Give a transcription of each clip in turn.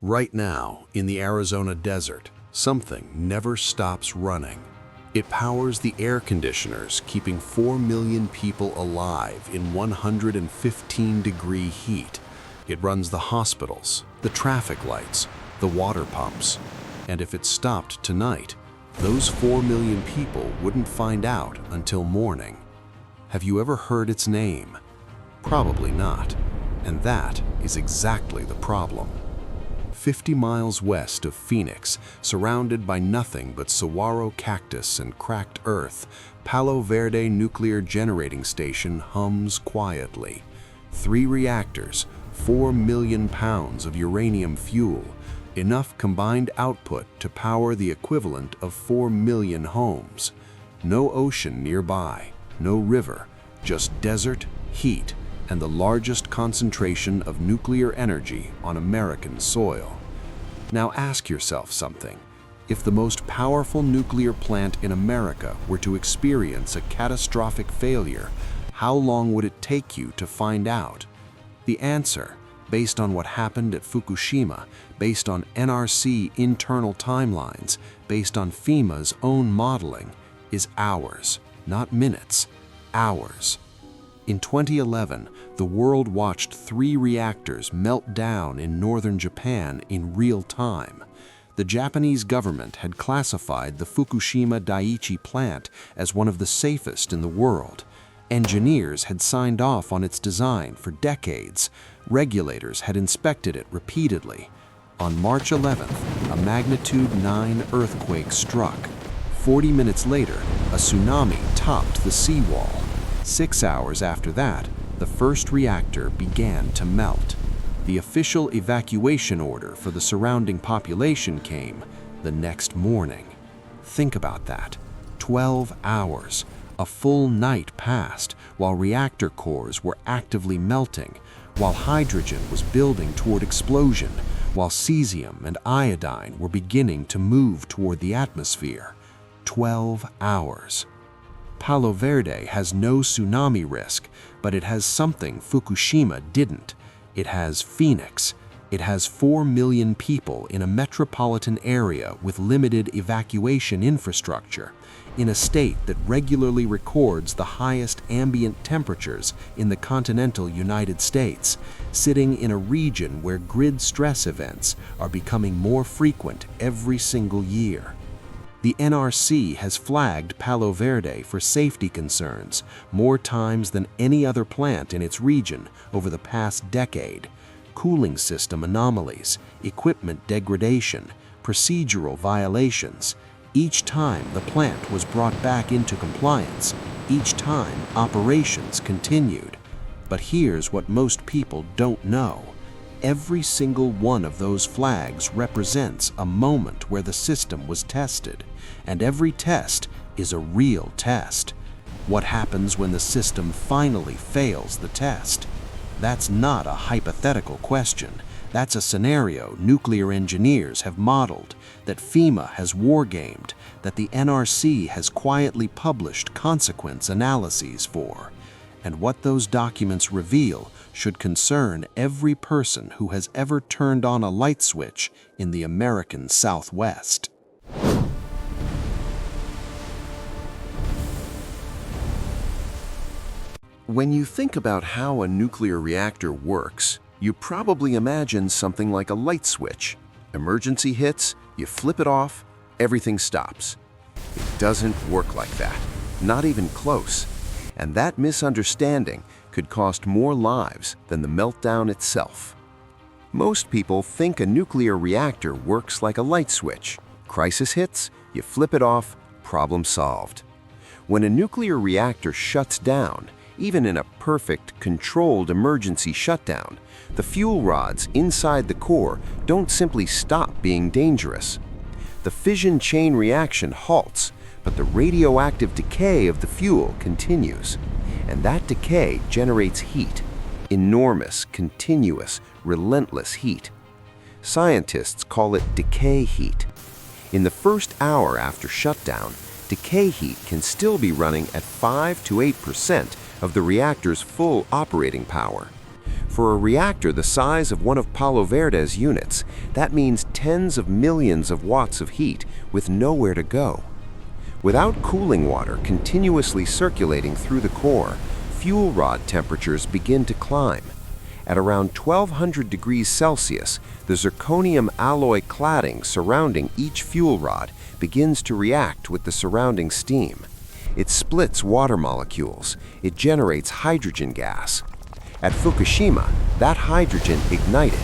Right now, in the Arizona desert, something never stops running. It powers the air conditioners, keeping 4 million people alive in 115-degree heat. It runs the hospitals, the traffic lights, the water pumps. And if it stopped tonight, those 4 million people wouldn't find out until morning. Have you ever heard its name? Probably not. And that is exactly the problem. 50 miles west of Phoenix, surrounded by nothing but saguaro cactus and cracked earth, Palo Verde Nuclear Generating Station hums quietly. 3 reactors, 4 million pounds of uranium fuel, enough combined output to power the equivalent of 4 million homes. No ocean nearby, no river, just desert, heat, and the largest concentration of nuclear energy on American soil. Now ask yourself something. If the most powerful nuclear plant in America were to experience a catastrophic failure, how long would it take you to find out? The answer, based on what happened at Fukushima, based on NRC internal timelines, based on FEMA's own modeling, is hours, not minutes, hours. In 2011, the world watched 3 reactors melt down in northern Japan in real time. The Japanese government had classified the Fukushima Daiichi plant as one of the safest in the world. Engineers had signed off on its design for decades. Regulators had inspected it repeatedly. On March 11th, a magnitude 9 earthquake struck. 40 minutes later, a tsunami topped the seawall. 6 hours after that, the first reactor began to melt. The official evacuation order for the surrounding population came the next morning. Think about that. 12 hours. A full night passed while reactor cores were actively melting, while hydrogen was building toward explosion, while cesium and iodine were beginning to move toward the atmosphere. 12 hours. Palo Verde has no tsunami risk, but it has something Fukushima didn't. It has Phoenix. It has 4 million people in a metropolitan area with limited evacuation infrastructure, in a state that regularly records the highest ambient temperatures in the continental United States, sitting in a region where grid stress events are becoming more frequent every single year. The NRC has flagged Palo Verde for safety concerns more times than any other plant in its region over the past decade. Cooling system anomalies, equipment degradation, procedural violations. Each time the plant was brought back into compliance, each time operations continued. But here's what most people don't know. Every single one of those flags represents a moment where the system was tested, and every test is a real test. What happens when the system finally fails the test? That's not a hypothetical question. That's a scenario nuclear engineers have modeled, that FEMA has wargamed, that the NRC has quietly published consequence analyses for. And what those documents reveal should concern every person who has ever turned on a light switch in the American Southwest. When you think about how a nuclear reactor works, you probably imagine something like a light switch. Emergency hits, you flip it off, everything stops. It doesn't work like that, not even close. And that misunderstanding could cost more lives than the meltdown itself. Most people think a nuclear reactor works like a light switch. Crisis hits, you flip it off, problem solved. When a nuclear reactor shuts down, even in a perfect, controlled emergency shutdown, the fuel rods inside the core don't simply stop being dangerous. The fission chain reaction halts, but the radioactive decay of the fuel continues. And that decay generates heat, enormous, continuous, relentless heat. Scientists call it decay heat. In the first hour after shutdown, decay heat can still be running at 5 to 8% of the reactor's full operating power. For a reactor the size of one of Palo Verde's units, that means tens of millions of watts of heat with nowhere to go. Without cooling water continuously circulating through the core, fuel rod temperatures begin to climb. At around 1200 degrees Celsius, the zirconium alloy cladding surrounding each fuel rod begins to react with the surrounding steam. It splits water molecules. It generates hydrogen gas. At Fukushima, that hydrogen ignited.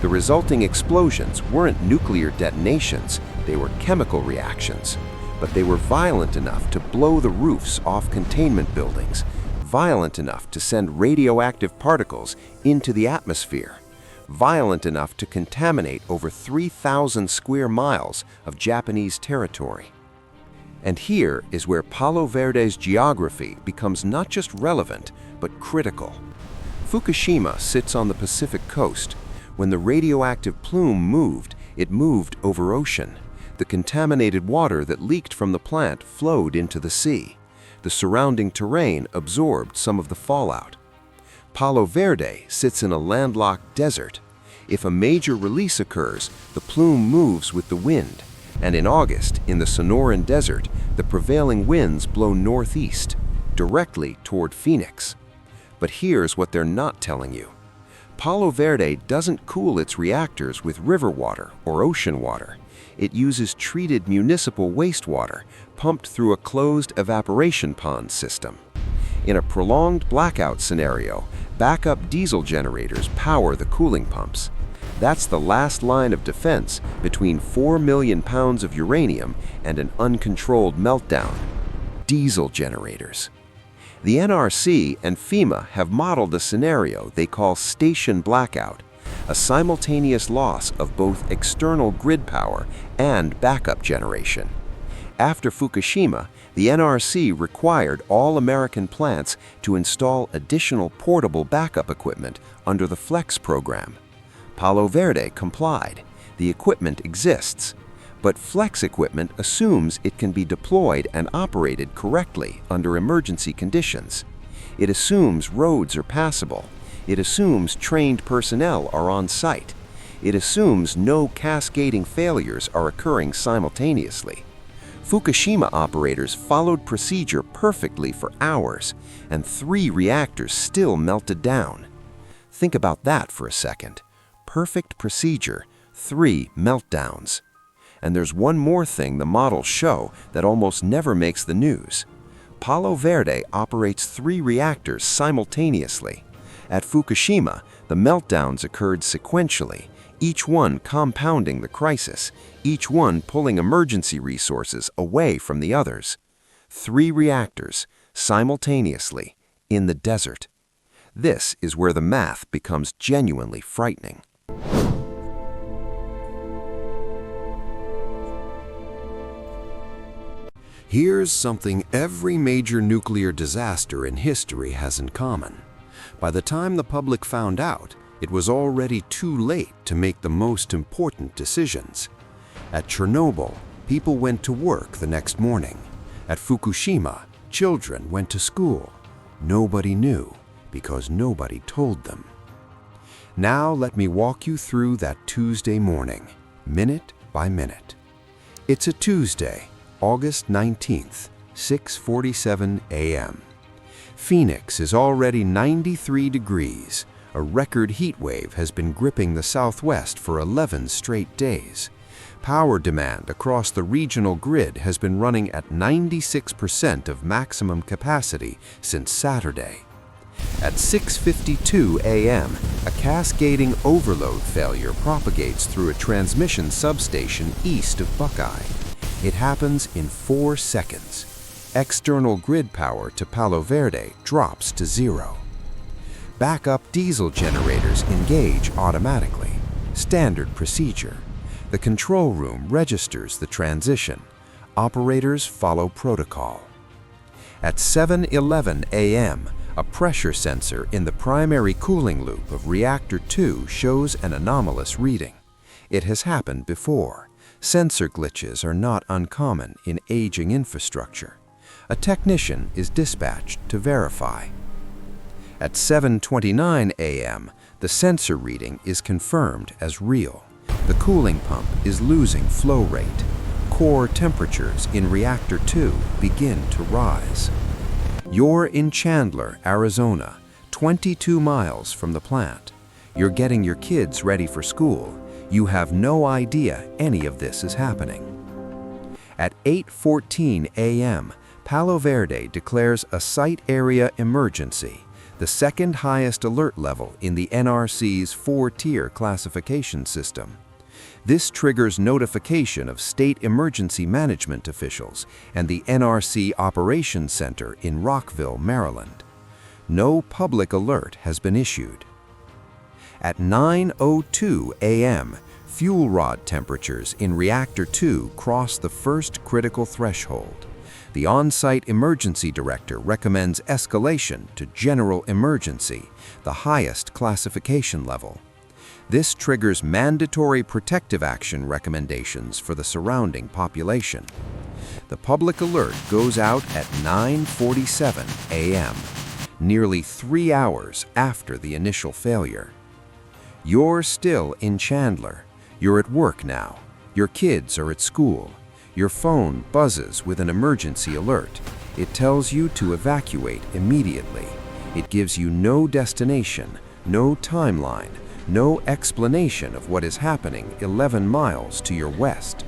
The resulting explosions weren't nuclear detonations, they were chemical reactions. But they were violent enough to blow the roofs off containment buildings, violent enough to send radioactive particles into the atmosphere, violent enough to contaminate over 3,000 square miles of Japanese territory. And here is where Palo Verde's geography becomes not just relevant, but critical. Fukushima sits on the Pacific coast. When the radioactive plume moved, it moved over ocean. The contaminated water that leaked from the plant flowed into the sea. The surrounding terrain absorbed some of the fallout. Palo Verde sits in a landlocked desert. If a major release occurs, the plume moves with the wind. And in August, in the Sonoran Desert, the prevailing winds blow northeast, directly toward Phoenix. But here's what they're not telling you. Palo Verde doesn't cool its reactors with river water or ocean water. It uses treated municipal wastewater pumped through a closed evaporation pond system. In a prolonged blackout scenario, backup diesel generators power the cooling pumps. That's the last line of defense between 4 million pounds of uranium and an uncontrolled meltdown. Diesel generators. The NRC and FEMA have modeled a scenario they call station blackout, a simultaneous loss of both external grid power and backup generation. After Fukushima, the NRC required all American plants to install additional portable backup equipment under the FLEX program. Palo Verde complied. The equipment exists. But FLEX equipment assumes it can be deployed and operated correctly under emergency conditions. It assumes roads are passable. It assumes trained personnel are on site. It assumes no cascading failures are occurring simultaneously. Fukushima operators followed procedure perfectly for hours, and 3 reactors still melted down. Think about that for a second. Perfect procedure, 3 meltdowns. And there's one more thing the models show that almost never makes the news. Palo Verde operates 3 reactors simultaneously. At Fukushima, the meltdowns occurred sequentially, each one compounding the crisis, each one pulling emergency resources away from the others. 3 reactors, simultaneously, in the desert. This is where the math becomes genuinely frightening. Here's something every major nuclear disaster in history has in common. By the time the public found out, it was already too late to make the most important decisions. At Chernobyl, people went to work the next morning. At Fukushima, children went to school. Nobody knew because nobody told them. Now let me walk you through that Tuesday morning, minute by minute. It's a Tuesday, August 19th, 6:47 a.m. Phoenix is already 93 degrees. A record heat wave has been gripping the southwest for 11 straight days. Power demand across the regional grid has been running at 96% of maximum capacity since Saturday. At 6:52 a.m., a cascading overload failure propagates through a transmission substation east of Buckeye. It happens in 4 seconds. External grid power to Palo Verde drops to 0. Backup diesel generators engage automatically. Standard procedure. The control room registers the transition. Operators follow protocol. At 7:11 a.m., a pressure sensor in the primary cooling loop of Reactor 2 shows an anomalous reading. It has happened before. Sensor glitches are not uncommon in aging infrastructure. A technician is dispatched to verify. At 7:29 a.m., The sensor reading is confirmed as real. The cooling pump is losing flow rate. Core temperatures in Reactor 2 begin to rise. You're in Chandler, Arizona, 22 miles from the plant. You're getting your kids ready for school. You have no idea any of this is happening. At 8:14 a.m., Palo Verde declares a site area emergency, the second highest alert level in the NRC's 4-tier classification system. This triggers notification of state emergency management officials and the NRC Operations Center in Rockville, Maryland. No public alert has been issued. At 9:02 a.m., fuel rod temperatures in Reactor 2 cross the first critical threshold. The on-site emergency director recommends escalation to general emergency, the highest classification level. This triggers mandatory protective action recommendations for the surrounding population. The public alert goes out at 9:47 a.m., nearly 3 hours after the initial failure. You're still in Chandler. You're at work now. Your kids are at school. Your phone buzzes with an emergency alert. It tells you to evacuate immediately. It gives you no destination, no timeline, no explanation of what is happening 11 miles to your west.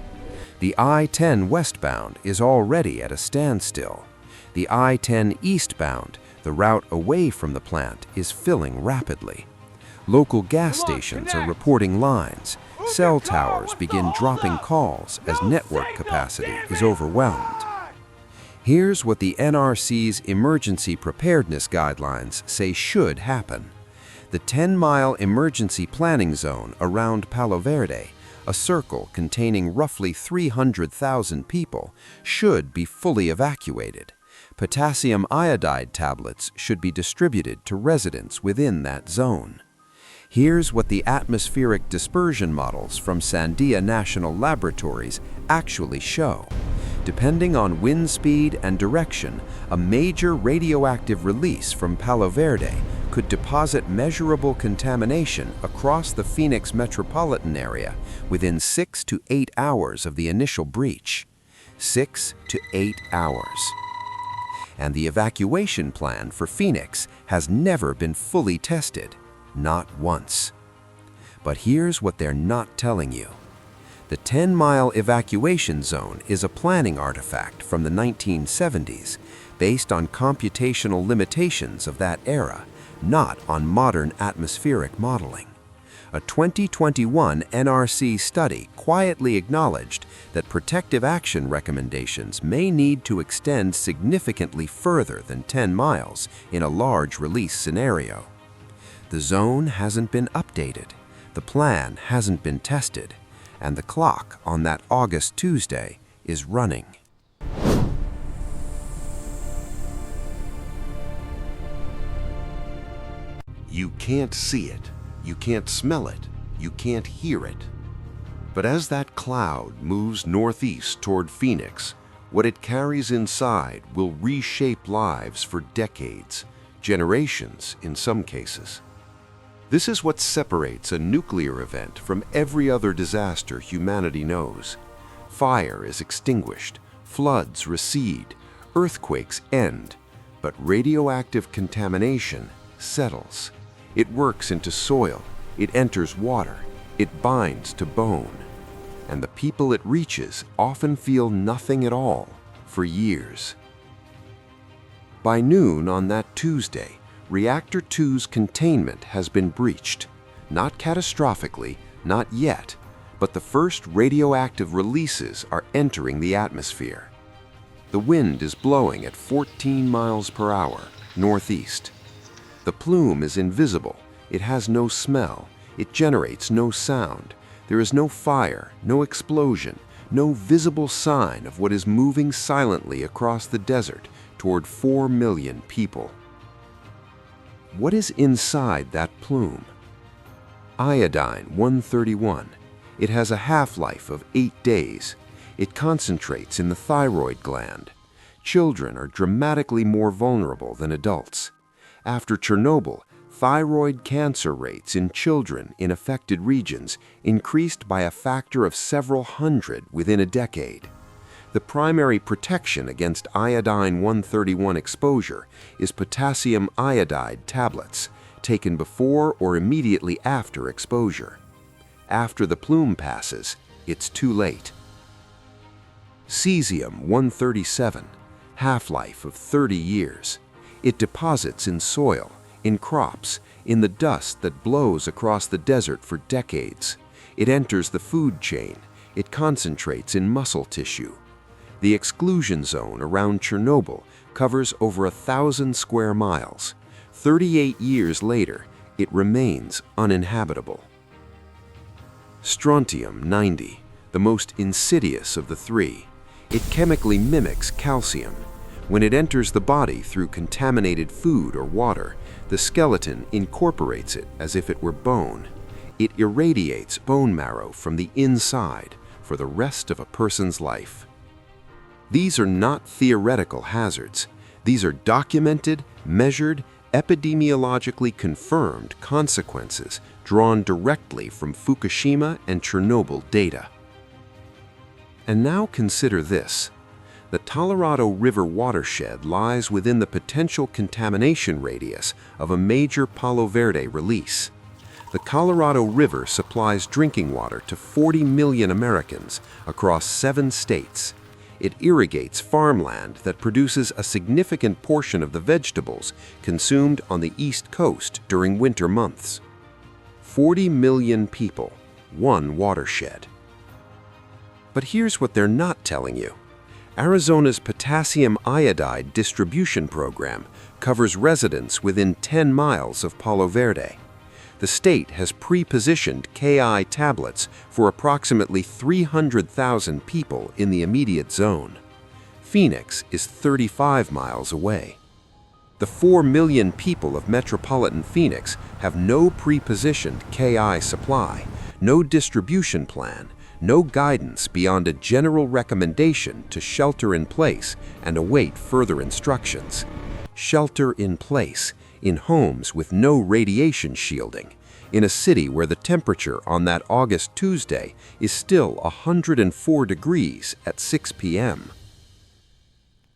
The I-10 westbound is already at a standstill. The I-10 eastbound, the route away from the plant, is filling rapidly. Local gas stations are reporting lines. Cell towers begin dropping calls as network capacity is overwhelmed. Here's what the NRC's emergency preparedness guidelines say should happen. The 10-mile emergency planning zone around Palo Verde, a circle containing roughly 300,000 people, should be fully evacuated. Potassium iodide tablets should be distributed to residents within that zone. Here's what the atmospheric dispersion models from Sandia National Laboratories actually show. Depending on wind speed and direction, a major radioactive release from Palo Verde could deposit measurable contamination across the Phoenix metropolitan area within 6 to 8 hours of the initial breach. 6 to 8 hours. And the evacuation plan for Phoenix has never been fully tested. Not once. But here's what they're not telling you. The 10-mile evacuation zone is a planning artifact from the 1970s, based on computational limitations of that era, not on modern atmospheric modeling. A 2021 NRC study quietly acknowledged that protective action recommendations may need to extend significantly further than 10 miles in a large release scenario. The zone hasn't been updated, the plan hasn't been tested, and the clock on that August Tuesday is running. You can't see it, you can't smell it, you can't hear it. But as that cloud moves northeast toward Phoenix, what it carries inside will reshape lives for decades, generations in some cases. This is what separates a nuclear event from every other disaster humanity knows. Fire is extinguished, floods recede, earthquakes end, but radioactive contamination settles. It works into soil, it enters water, it binds to bone. And the people it reaches often feel nothing at all for years. By noon on that Tuesday, Reactor 2's containment has been breached. Not catastrophically, not yet, but the first radioactive releases are entering the atmosphere. The wind is blowing at 14 miles per hour, northeast. The plume is invisible, it has no smell, it generates no sound. There is no fire, no explosion, no visible sign of what is moving silently across the desert toward 4 million people. What is inside that plume? Iodine-131. It has a half-life of 8 days. It concentrates in the thyroid gland. Children are dramatically more vulnerable than adults. After Chernobyl, thyroid cancer rates in children in affected regions increased by a factor of several hundred within a decade. The primary protection against iodine-131 exposure is potassium iodide tablets, taken before or immediately after exposure. After the plume passes, it's too late. Cesium-137, half-life of 30 years. It deposits in soil, in crops, in the dust that blows across the desert for decades. It enters the food chain. It concentrates in muscle tissue. The exclusion zone around Chernobyl covers over 1,000 square miles. 38 years later, it remains uninhabitable. Strontium-90, the most insidious of the three. It chemically mimics calcium. When it enters the body through contaminated food or water, the skeleton incorporates it as if it were bone. It irradiates bone marrow from the inside for the rest of a person's life. These are not theoretical hazards. These are documented, measured, epidemiologically confirmed consequences drawn directly from Fukushima and Chernobyl data. And now consider this. The Colorado River watershed lies within the potential contamination radius of a major Palo Verde release. The Colorado River supplies drinking water to 40 million Americans across 7 states. It irrigates farmland that produces a significant portion of the vegetables consumed on the East Coast during winter months. 40 million people, one watershed. But here's what they're not telling you. Arizona's potassium iodide distribution program covers residents within 10 miles of Palo Verde. The state has pre-positioned Ki tablets for approximately 300,000 people in the immediate zone. Phoenix is 35 miles away. The 4 million people of metropolitan Phoenix have no pre-positioned Ki supply, no distribution plan, no guidance beyond a general recommendation to shelter in place and await further instructions. Shelter in place, in homes with no radiation shielding, in a city where the temperature on that August Tuesday is still 104 degrees at 6 p.m.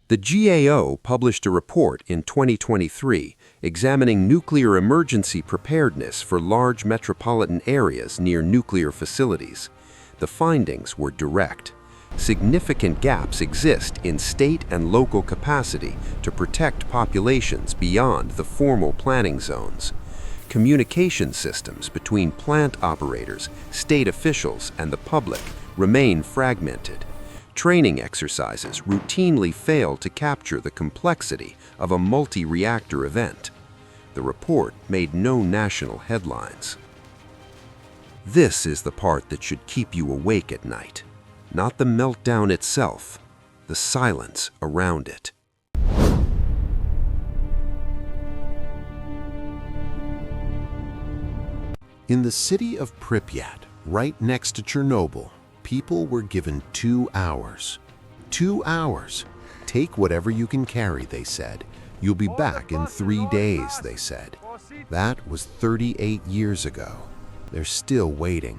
The GAO published a report in 2023 examining nuclear emergency preparedness for large metropolitan areas near nuclear facilities. The findings were direct. Significant gaps exist in state and local capacity to protect populations beyond the formal planning zones. Communication systems between plant operators, state officials, and the public remain fragmented. Training exercises routinely fail to capture the complexity of a multi-reactor event. The report made no national headlines. This is the part that should keep you awake at night. Not the meltdown itself, the silence around it. In the city of Pripyat, right next to Chernobyl, people were given 2 hours. 2 hours. Take whatever you can carry, they said. You'll be back in 3 days, they said. That was 38 years ago. They're still waiting.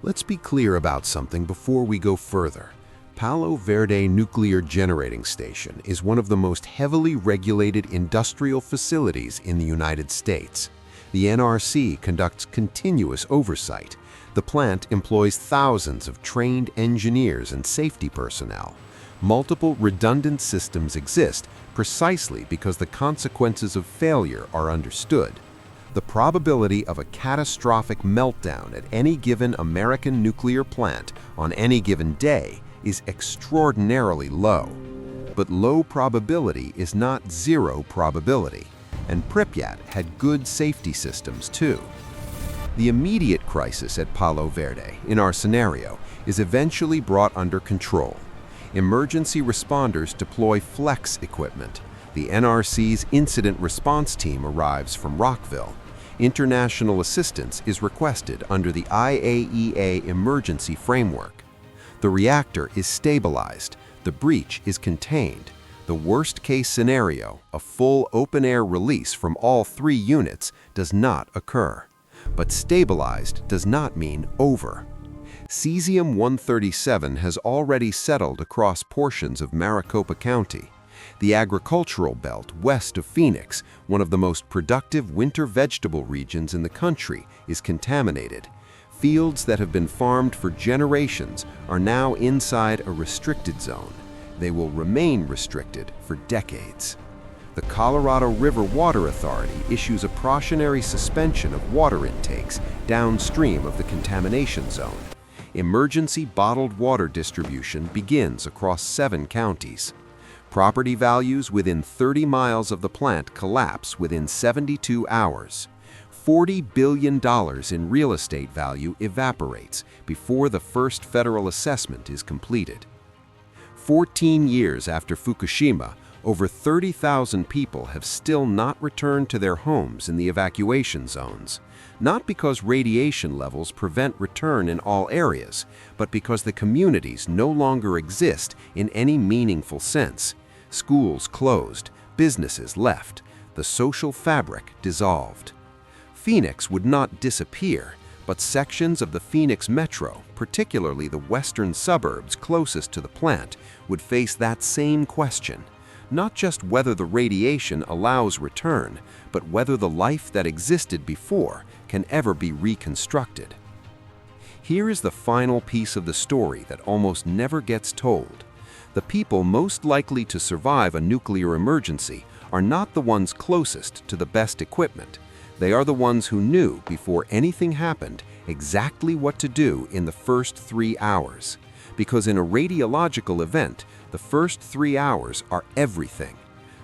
Let's be clear about something before we go further. Palo Verde Nuclear Generating Station is one of the most heavily regulated industrial facilities in the United States. The NRC conducts continuous oversight. The plant employs thousands of trained engineers and safety personnel. Multiple redundant systems exist precisely because the consequences of failure are understood. The probability of a catastrophic meltdown at any given American nuclear plant on any given day is extraordinarily low. But low probability is not zero probability, and Pripyat had good safety systems too. The immediate crisis at Palo Verde, in our scenario, is eventually brought under control. Emergency responders deploy flex equipment. The NRC's incident response team arrives from Rockville. International assistance is requested under the IAEA emergency framework. The reactor is stabilized, the breach is contained, The worst-case scenario, a full open-air release from all 3 units, does not occur. But stabilized does not mean over. Cesium-137 has already settled across portions of Maricopa County. The agricultural belt west of Phoenix, one of the most productive winter vegetable regions in the country, is contaminated. Fields that have been farmed for generations are now inside a restricted zone. They will remain restricted for decades. The Colorado River Water Authority issues a precautionary suspension of water intakes downstream of the contamination zone. Emergency bottled water distribution begins across 7 counties. Property values within 30 miles of the plant collapse within 72 hours. $40 billion in real estate value evaporates before the first federal assessment is completed. 14 years after Fukushima, over 30,000 people have still not returned to their homes in the evacuation zones. Not because radiation levels prevent return in all areas, but because the communities no longer exist in any meaningful sense. Schools closed, businesses left, the social fabric dissolved. Phoenix would not disappear, but sections of the Phoenix metro, particularly the western suburbs closest to the plant, would face that same question. Not just whether the radiation allows return, but whether the life that existed before can ever be reconstructed. Here is the final piece of the story that almost never gets told. The people most likely to survive a nuclear emergency are not the ones closest to the best equipment. They are the ones who knew before anything happened exactly what to do in the first 3 hours. Because in a radiological event, the first 3 hours are everything.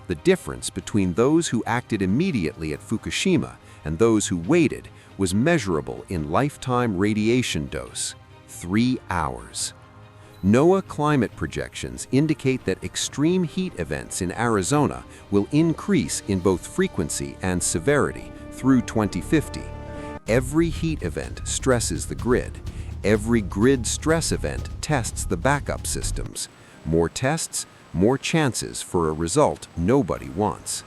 The difference between those who acted immediately at Fukushima and those who waited was measurable in lifetime radiation dose: 3 hours. NOAA climate projections indicate that extreme heat events in Arizona will increase in both frequency and severity through 2050. Every heat event stresses the grid. Every grid stress event tests the backup systems. More tests, more chances for a result nobody wants.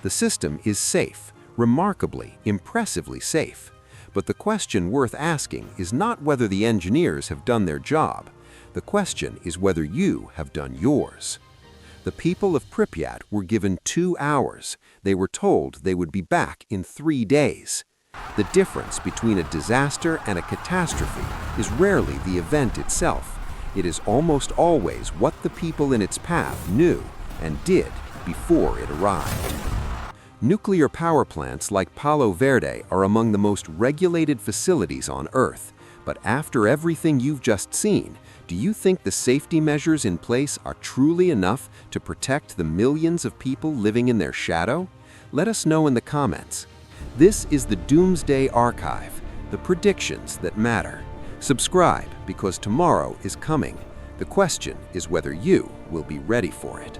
The system is safe, remarkably, impressively safe. But the question worth asking is not whether the engineers have done their job. The question is whether you have done yours. The people of Pripyat were given 2 hours. They were told they would be back in 3 days. The difference between a disaster and a catastrophe is rarely the event itself. It is almost always what the people in its path knew and did before it arrived. Nuclear power plants like Palo Verde are among the most regulated facilities on Earth. But after everything you've just seen, do you think the safety measures in place are truly enough to protect the millions of people living in their shadow? Let us know in the comments. This is the Doomsday Archive, the predictions that matter. Subscribe because tomorrow is coming. The question is whether you will be ready for it.